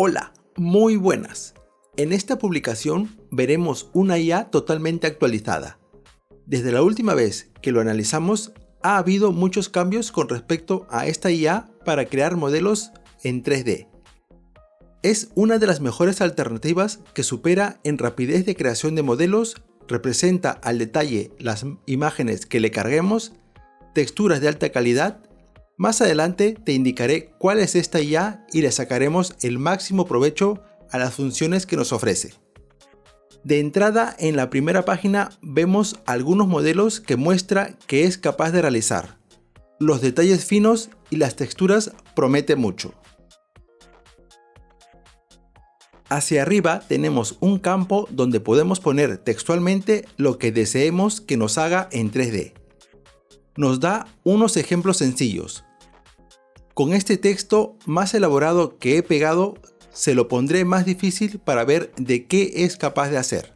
Hola, muy buenas. En esta publicación veremos una IA totalmente actualizada. Desde la última vez que lo analizamos, ha habido muchos cambios con respecto a esta IA para crear modelos en 3D. Es una de las mejores alternativas que supera en rapidez de creación de modelos, representa al detalle las imágenes que le carguemos, texturas de alta calidad. Más adelante te indicaré cuál es esta IA y le sacaremos el máximo provecho a las funciones que nos ofrece. De entrada, en la primera página vemos algunos modelos que muestra que es capaz de realizar. Los detalles finos y las texturas prometen mucho. Hacia arriba tenemos un campo donde podemos poner textualmente lo que deseemos que nos haga en 3D. Nos da unos ejemplos sencillos. Con este texto más elaborado que he pegado, se lo pondré más difícil para ver de qué es capaz de hacer.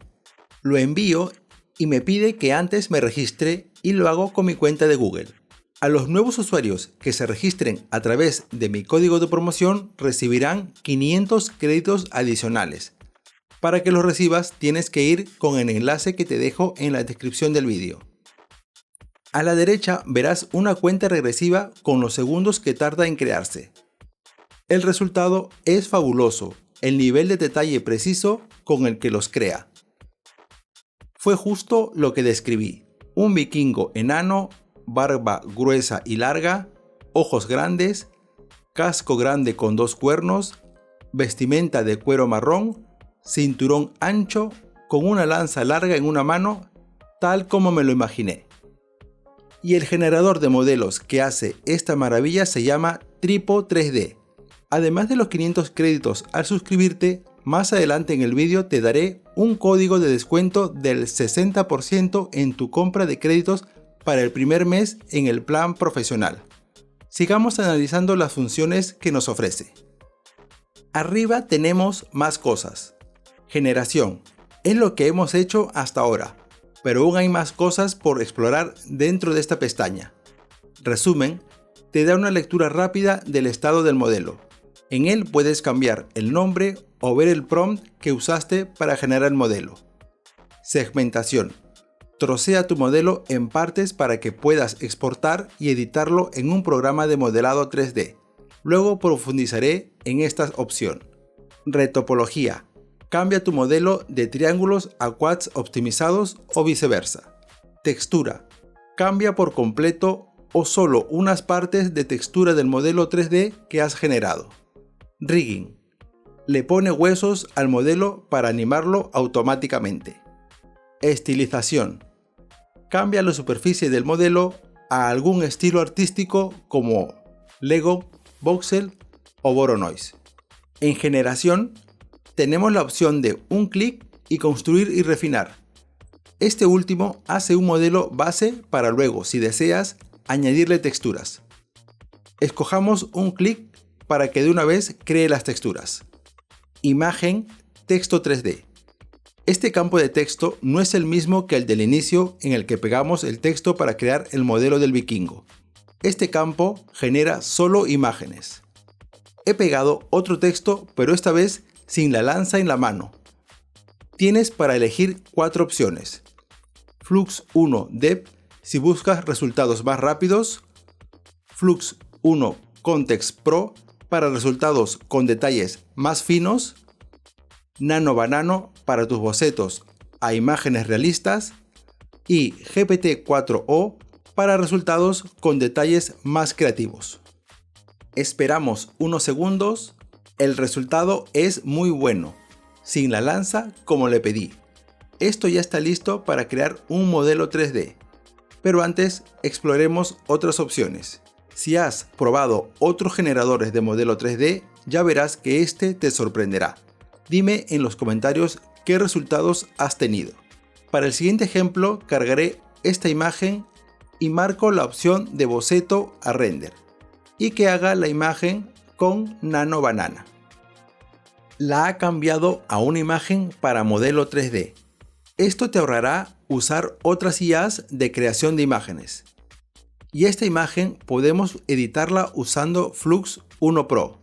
Lo envío y me pide que antes me registre y lo hago con mi cuenta de Google. A los nuevos usuarios que se registren a través de mi código de promoción recibirán 500 créditos adicionales. Para que los recibas tienes que ir con el enlace que te dejo en la descripción del vídeo. A la derecha verás una cuenta regresiva con los segundos que tarda en crearse. El resultado es fabuloso, el nivel de detalle preciso con el que los crea. Fue justo lo que describí: un vikingo enano, barba gruesa y larga, ojos grandes, casco grande con 2 cuernos, vestimenta de cuero marrón, cinturón ancho, con una lanza larga en una mano, tal como me lo imaginé. Y el generador de modelos que hace esta maravilla se llama Tripo 3D. Además de los 500 créditos al suscribirte, más adelante en el vídeo te daré un código de descuento del 60% en tu compra de créditos para el primer mes en el plan profesional. Sigamos analizando las funciones que nos ofrece. Arriba tenemos más cosas. Generación. Es lo que hemos hecho hasta ahora, pero aún hay más cosas por explorar dentro de esta pestaña. Resumen. Te da una lectura rápida del estado del modelo. En él puedes cambiar el nombre o ver el prompt que usaste para generar el modelo. Segmentación. Trocea tu modelo en partes para que puedas exportar y editarlo en un programa de modelado 3D. Luego profundizaré en esta opción. Retopología. Cambia tu modelo de triángulos a quads optimizados o viceversa. Textura. Cambia por completo o solo unas partes de textura del modelo 3D que has generado. Rigging. Le pone huesos al modelo para animarlo automáticamente. Estilización. Cambia la superficie del modelo a algún estilo artístico como Lego, Voxel o Voronoi. En generación, tenemos la opción de un clic y construir y refinar. Este último hace un modelo base para luego, si deseas, añadirle texturas. Escojamos un clic para que de una vez cree las texturas. Imagen, texto 3D. Este campo de texto no es el mismo que el del inicio en el que pegamos el texto para crear el modelo del vikingo. Este campo genera solo imágenes. He pegado otro texto, pero esta vez sin la lanza en la mano. Tienes para elegir 4 opciones. Flux 1 Dev si buscas resultados más rápidos. Flux 1 Context Pro para resultados con detalles más finos. Nano Banano para tus bocetos a imágenes realistas. Y GPT-4o para resultados con detalles más creativos. Esperamos unos segundos. El resultado es muy bueno, sin la lanza como le pedí. Esto ya está listo para crear un modelo 3D. Pero antes exploremos otras opciones. Si has probado otros generadores de modelo 3D, ya verás que este te sorprenderá. Dime en los comentarios qué resultados has tenido. Para el siguiente ejemplo cargaré esta imagen y marco la opción de boceto a render y que haga la imagen con Nano Banana. La ha cambiado a una imagen para modelo 3D. Esto te ahorrará usar otras IAs de creación de imágenes. Y esta imagen podemos editarla usando Flux 1 Pro.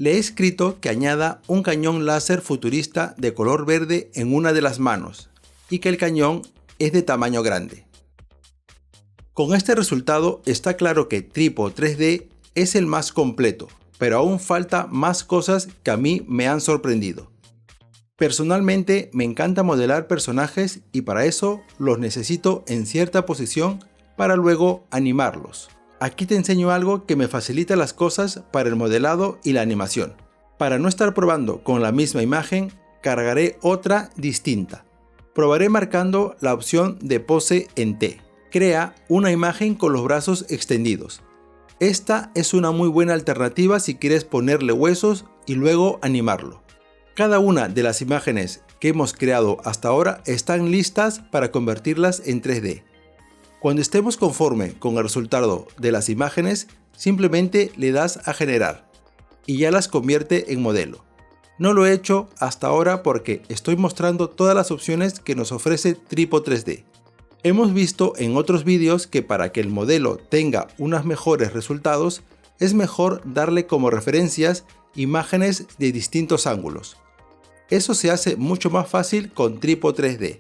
Le he escrito que añada un cañón láser futurista de color verde en una de las manos y que el cañón es de tamaño grande. Con este resultado está claro que Tripo 3D es el más completo, pero aún falta más cosas que a mí me han sorprendido. Personalmente me encanta modelar personajes y para eso los necesito en cierta posición para luego animarlos. Aquí te enseño algo que me facilita las cosas para el modelado y la animación. Para no estar probando con la misma imagen, cargaré otra distinta. Probaré marcando la opción de pose en T. Crea una imagen con los brazos extendidos. Esta es una muy buena alternativa si quieres ponerle huesos y luego animarlo. Cada una de las imágenes que hemos creado hasta ahora están listas para convertirlas en 3D. Cuando estemos conforme con el resultado de las imágenes, simplemente le das a generar y ya las convierte en modelo. No lo he hecho hasta ahora porque estoy mostrando todas las opciones que nos ofrece Tripo 3D. Hemos visto en otros vídeos que para que el modelo tenga unos mejores resultados, es mejor darle como referencias imágenes de distintos ángulos. Eso se hace mucho más fácil con Tripo 3D,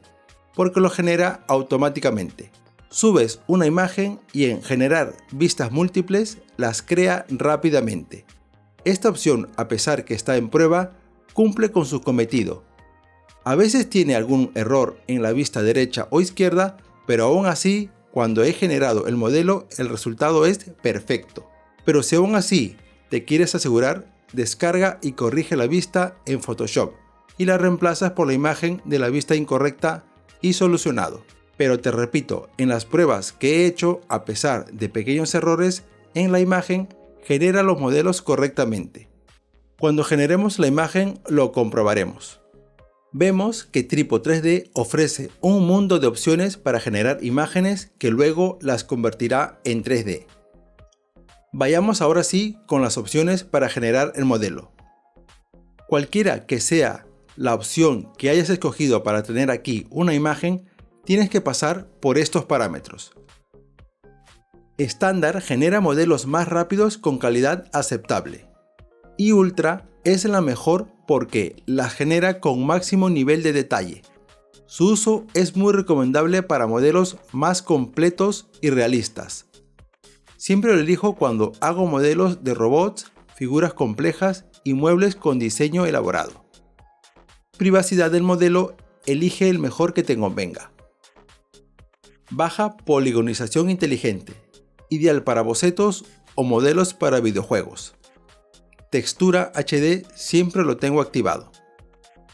porque lo genera automáticamente. Subes una imagen y en generar vistas múltiples las crea rápidamente. Esta opción, a pesar que está en prueba, cumple con su cometido. A veces tiene algún error en la vista derecha o izquierda, pero aún así, cuando he generado el modelo, el resultado es perfecto. Pero si aún así te quieres asegurar, descarga y corrige la vista en Photoshop y la reemplazas por la imagen de la vista incorrecta y solucionado. Pero te repito, en las pruebas que he hecho, a pesar de pequeños errores en la imagen, genera los modelos correctamente. Cuando generemos la imagen lo comprobaremos. Vemos que Tripo 3D ofrece un mundo de opciones para generar imágenes que luego las convertirá en 3D. Vayamos ahora sí con las opciones para generar el modelo. Cualquiera que sea la opción que hayas escogido para tener aquí una imagen, tienes que pasar por estos parámetros. Estándar genera modelos más rápidos con calidad aceptable. Y Ultra es la mejor porque las genera con máximo nivel de detalle. Su uso es muy recomendable para modelos más completos y realistas. Siempre lo elijo cuando hago modelos de robots, figuras complejas y muebles con diseño elaborado. Privacidad del modelo, elige el mejor que te convenga. Baja poligonización inteligente, ideal para bocetos o modelos para videojuegos. Textura HD siempre lo tengo activado.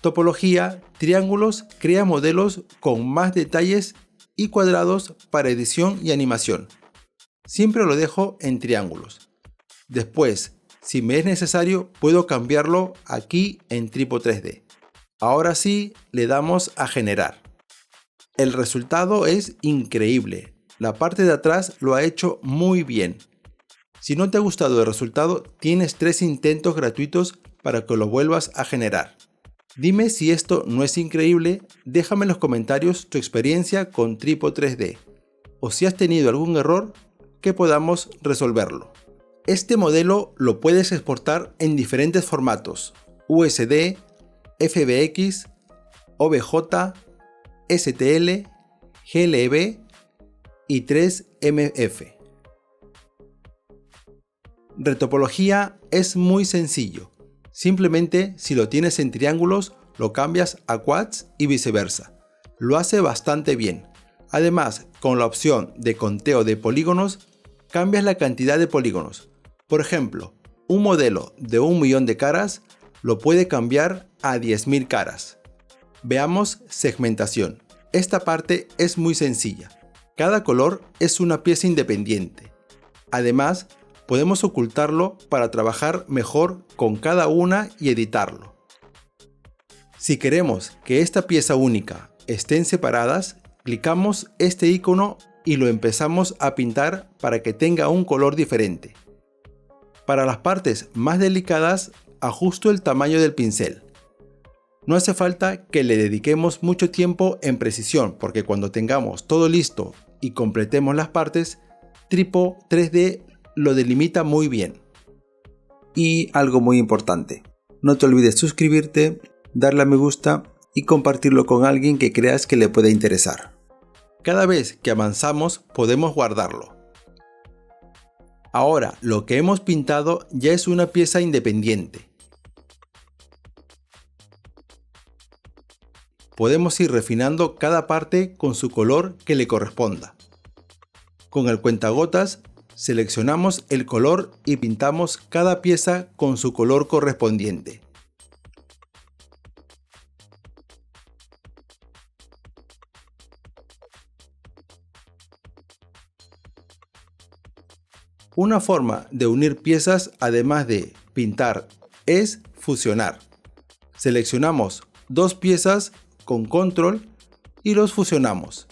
Topología, triángulos, crea modelos con más detalles y cuadrados para edición y animación. Siempre lo dejo en triángulos. Después, si me es necesario, puedo cambiarlo aquí en Tripo 3D. Ahora sí, le damos a generar. El resultado es increíble. La parte de atrás lo ha hecho muy bien. Si no te ha gustado el resultado, tienes 3 intentos gratuitos para que lo vuelvas a generar. Dime si esto no es increíble, déjame en los comentarios tu experiencia con Tripo 3D o si has tenido algún error que podamos resolverlo. Este modelo lo puedes exportar en diferentes formatos: USD, FBX, OBJ, STL, GLB y 3MF. Retopología es muy sencillo. Simplemente si lo tienes en triángulos, lo cambias a quads y viceversa. Lo hace bastante bien. Además, con la opción de conteo de polígonos, cambias la cantidad de polígonos. Por ejemplo, un modelo de 1 millón de caras lo puede cambiar a 10.000 caras. Veamos segmentación. Esta parte es muy sencilla. Cada color es una pieza independiente. Además, podemos ocultarlo para trabajar mejor con cada una y editarlo. Si queremos que esta pieza única estén separadas, clicamos este icono y lo empezamos a pintar para que tenga un color diferente. Para las partes más delicadas, ajusto el tamaño del pincel. No hace falta que le dediquemos mucho tiempo en precisión, porque cuando tengamos todo listo y completemos las partes, Tripo 3D lo delimita muy bien. Y algo muy importante, no te olvides suscribirte, darle a me gusta y compartirlo con alguien que creas que le puede interesar. Cada vez que avanzamos podemos guardarlo. Ahora, lo que hemos pintado ya es una pieza independiente. Podemos ir refinando cada parte con su color que le corresponda. Con el cuentagotas, seleccionamos el color y pintamos cada pieza con su color correspondiente. Una forma de unir piezas, además de pintar, es fusionar. Seleccionamos dos piezas con control y los fusionamos.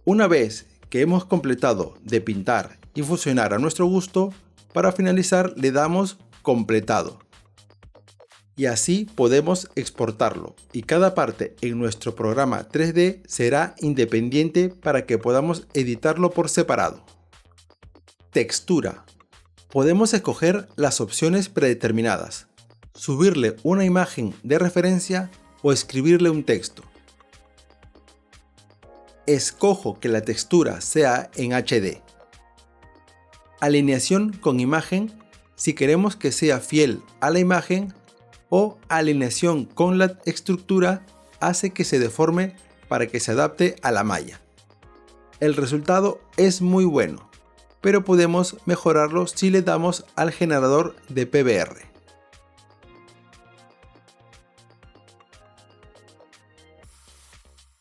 Una vez que hemos completado de pintar y fusionar a nuestro gusto, para finalizar le damos completado. Y así podemos exportarlo y cada parte en nuestro programa 3D será independiente para que podamos editarlo por separado. Textura. Podemos escoger las opciones predeterminadas, subirle una imagen de referencia o escribirle un texto. Escojo que la textura sea en HD. Alineación con imagen si queremos que sea fiel a la imagen, o alineación con la estructura hace que se deforme para que se adapte a la malla. El resultado es muy bueno, pero podemos mejorarlo si le damos al generador de PBR.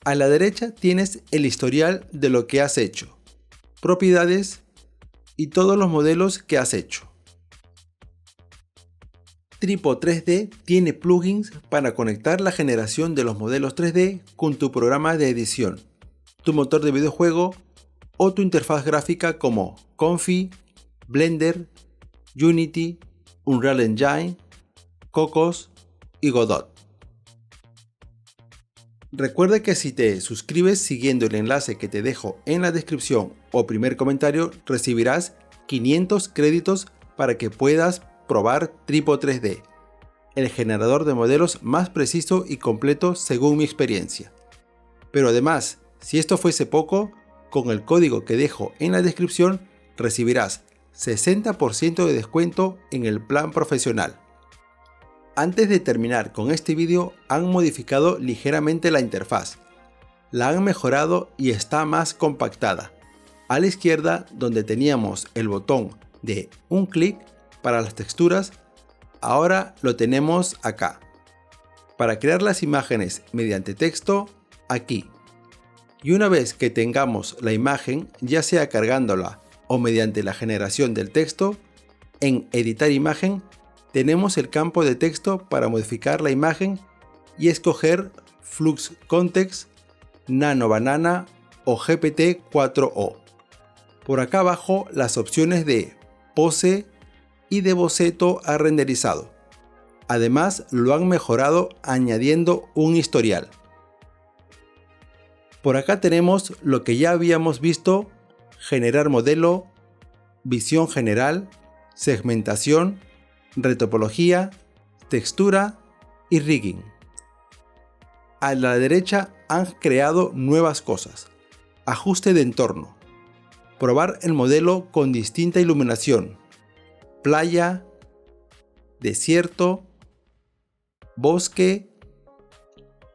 A la derecha tienes el historial de lo que has hecho, propiedades y todos los modelos que has hecho. Tripo 3D tiene plugins para conectar la generación de los modelos 3D con tu programa de edición, tu motor de videojuego o tu interfaz gráfica como Comfy, Blender, Unity, Unreal Engine, Cocos y Godot. Recuerda que si te suscribes siguiendo el enlace que te dejo en la descripción o primer comentario, recibirás 500 créditos para que puedas probar Tripo 3D, el generador de modelos más preciso y completo según mi experiencia. Pero además, si esto fuese poco, con el código que dejo en la descripción recibirás 60% de descuento en el plan profesional. Antes de terminar con este vídeo, han modificado ligeramente la interfaz. La han mejorado y está más compactada. A la izquierda, donde teníamos el botón de un clic para las texturas, ahora lo tenemos acá. Para crear las imágenes mediante texto, aquí. Y una vez que tengamos la imagen, ya sea cargándola o mediante la generación del texto, en editar imagen tenemos el campo de texto para modificar la imagen y escoger Flux Context, Nano Banana o GPT-4o. Por acá abajo las opciones de pose y de boceto a renderizado. Además lo han mejorado añadiendo un historial. Por acá tenemos lo que ya habíamos visto: generar modelo, visión general, segmentación, retopología, textura y rigging. A la derecha han creado nuevas cosas: ajuste de entorno, probar el modelo con distinta iluminación, playa, desierto, bosque,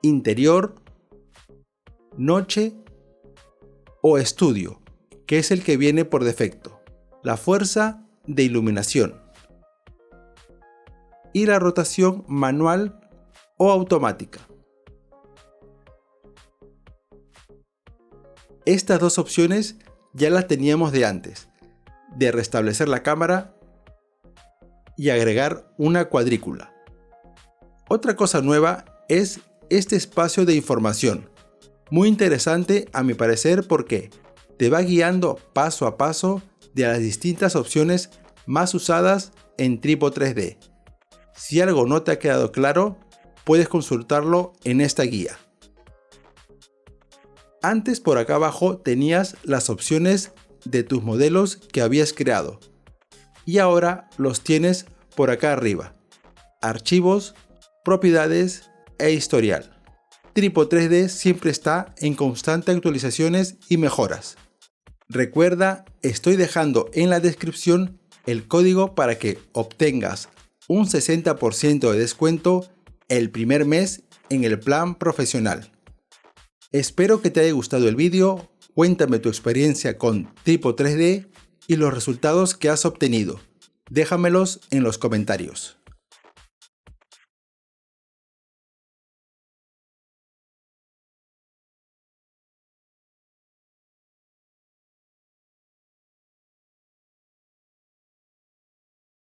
interior, noche o estudio, que es el que viene por defecto, la fuerza de iluminación y la rotación manual o automática. Estas dos opciones ya las teníamos de antes, de restablecer la cámara y agregar una cuadrícula. Otra cosa nueva es este espacio de información, muy interesante a mi parecer porque te va guiando paso a paso de las distintas opciones más usadas en Tripo 3D. Si algo no te ha quedado claro, puedes consultarlo en esta guía. Antes por acá abajo tenías las opciones de tus modelos que habías creado y ahora los tienes por acá arriba: archivos, propiedades e historial. Tripo 3D siempre está en constantes actualizaciones y mejoras. Recuerda, estoy dejando en la descripción el código para que obtengas un 60% de descuento el primer mes en el plan profesional. Espero que te haya gustado el vídeo. Cuéntame tu experiencia con Tripo 3D y los resultados que has obtenido. Déjamelos en los comentarios.